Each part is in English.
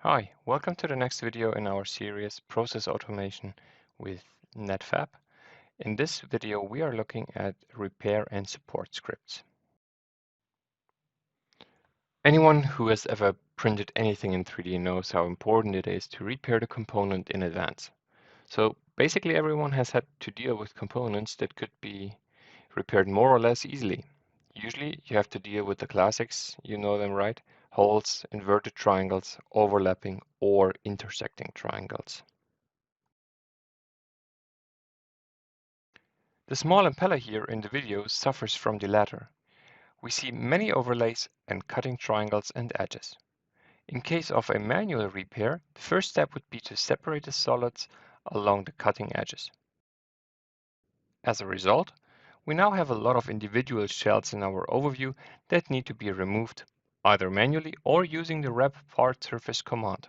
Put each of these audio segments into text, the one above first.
Hi, welcome to the next video in our series Process Automation with Netfabb. In this video, we are looking at repair and support scripts. Anyone who has ever printed anything in 3D knows how important it is to repair the component in advance. So basically everyone has had to deal with components that could be repaired more or less easily. Usually you have to deal with the classics, you know them, right? Holes, inverted triangles, overlapping or intersecting triangles. The small impeller here in the video suffers from the latter. We see many overlays and cutting triangles and edges. In case of a manual repair, the first step would be to separate the solids along the cutting edges. As a result, we now have a lot of individual shells in our overview that need to be removed, either manually or using the rep part surface command.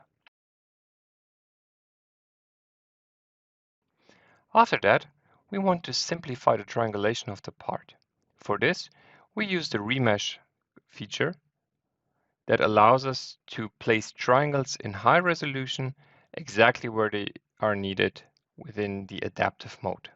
After that, we want to simplify the triangulation of the part. For this, we use the remesh feature that allows us to place triangles in high resolution exactly where they are needed within the adaptive mode.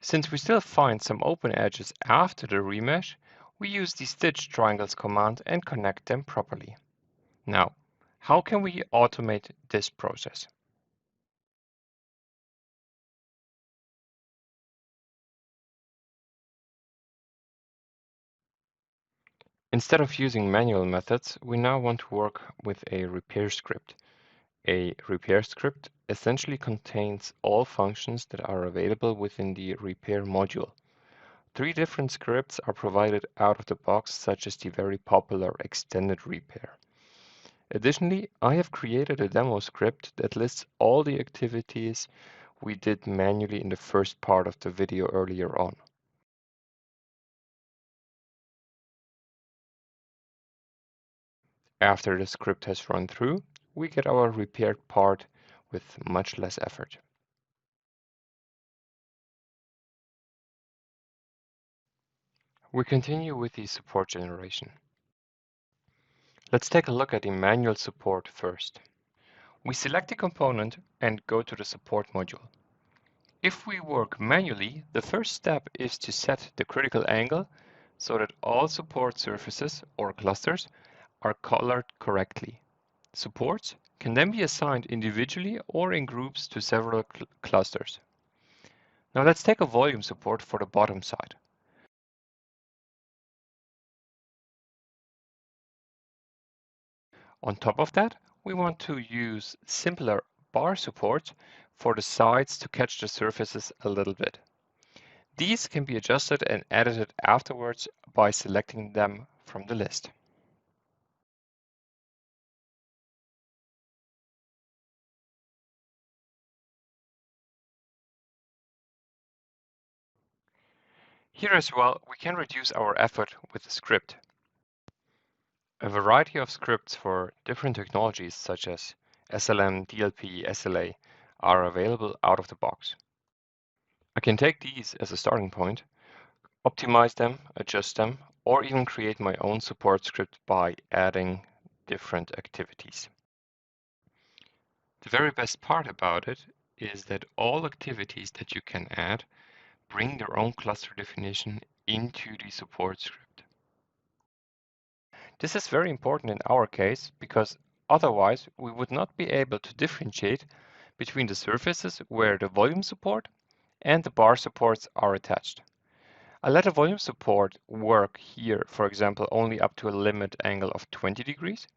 Since we still find some open edges after the remesh, we use the stitch triangles command and connect them properly. Now, how can we automate this process? Instead of using manual methods, we now want to work with a repair script. A repair script essentially contains all functions that are available within the repair module. 3 different scripts are provided out of the box, such as the very popular extended repair. Additionally, I have created a demo script that lists all the activities we did manually in the first part of the video earlier on. After the script has run through, we get our repaired part with much less effort. We continue with the support generation. Let's take a look at the manual support first. We select the component and go to the support module. If we work manually, the first step is to set the critical angle so that all support surfaces or clusters are colored correctly. Supports can then be assigned individually or in groups to several clusters. Now let's take a volume support for the bottom side. On top of that, we want to use simpler bar supports for the sides to catch the surfaces a little bit. These can be adjusted and edited afterwards by selecting them from the list. Here as well, we can reduce our effort with the script. A variety of scripts for different technologies such as SLM, DLP, SLA are available out of the box. I can take these as a starting point, optimize them, adjust them, or even create my own support script by adding different activities. The very best part about it is that all activities that you can add bring their own cluster definition into the support script. This is very important in our case because otherwise we would not be able to differentiate between the surfaces where the volume support and the bar supports are attached. I let a volume support work here, for example, only up to a limit angle of 20 degrees.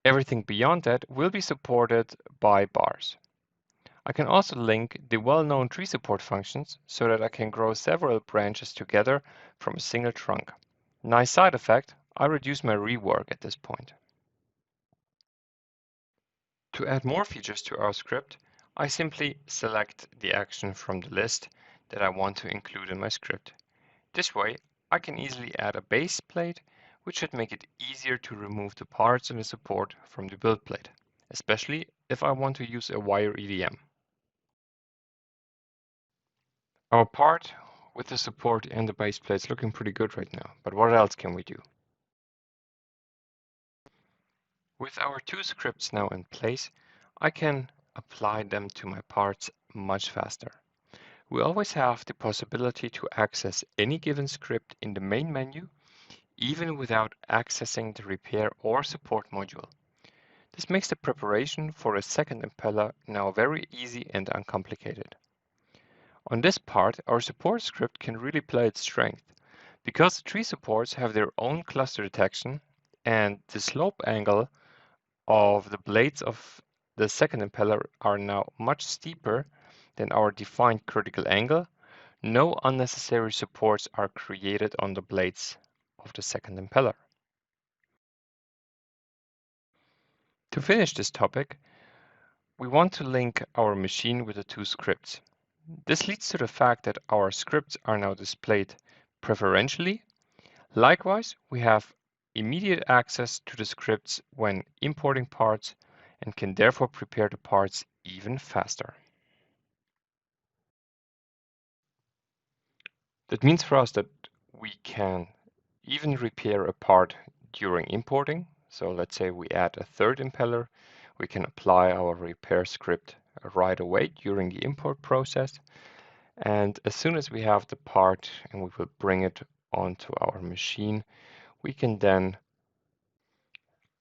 Everything beyond that will be supported by bars. I can also link the well-known tree support functions so that I can grow several branches together from a single trunk. Nice side effect, I reduce my rework at this point. To add more features to our script, I simply select the action from the list that I want to include in my script. This way, I can easily add a base plate which should make it easier to remove the parts and the support from the build plate, especially if I want to use a wire EDM. Our part with the support and the base plate is looking pretty good right now, but what else can we do? With our two scripts now in place, I can apply them to my parts much faster. We always have the possibility to access any given script in the main menu, even without accessing the repair or support module. This makes the preparation for a second impeller now very easy and uncomplicated. On this part, our support script can really play its strength. Because the tree supports have their own cluster detection and the slope angle of the blades of the second impeller are now much steeper than our defined critical angle, no unnecessary supports are created on the blades of the second impeller. To finish this topic, we want to link our machine with the two scripts. This leads to the fact that our scripts are now displayed preferentially. Likewise, we have immediate access to the scripts when importing parts and can therefore prepare the parts even faster. That means for us that we can even repair a part during importing. So let's say we add a third impeller, we can apply our repair script right away during the import process. And as soon as we have the part and we will bring it onto our machine, we can then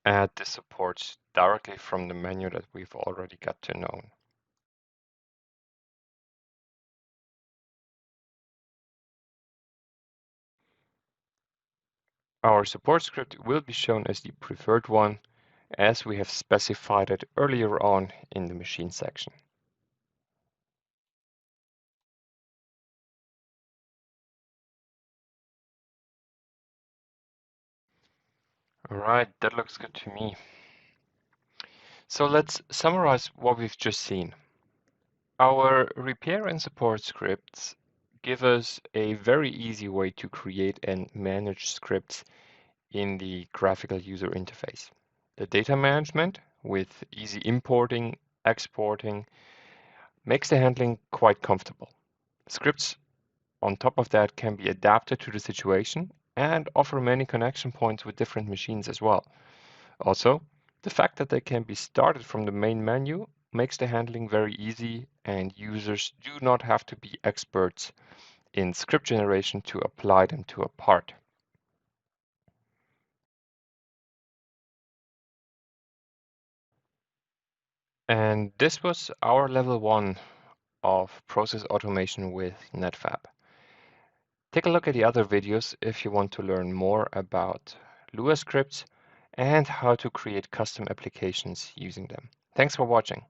add the supports directly from the menu that we've already got to know. Our support script will be shown as the preferred one, as we have specified it earlier on in the machine section. All right, that looks good to me. So let's summarize what we've just seen. Our repair and support scripts give us a very easy way to create and manage scripts in the graphical user interface. The data management with easy importing, exporting makes the handling quite comfortable. Scripts on top of that can be adapted to the situation and offer many connection points with different machines as well. Also, the fact that they can be started from the main menu makes the handling very easy, and users do not have to be experts in script generation to apply them to a part. And this was our level 1 of process automation with Netfabb. Take a look at the other videos if you want to learn more about Lua scripts and how to create custom applications using them. Thanks for watching.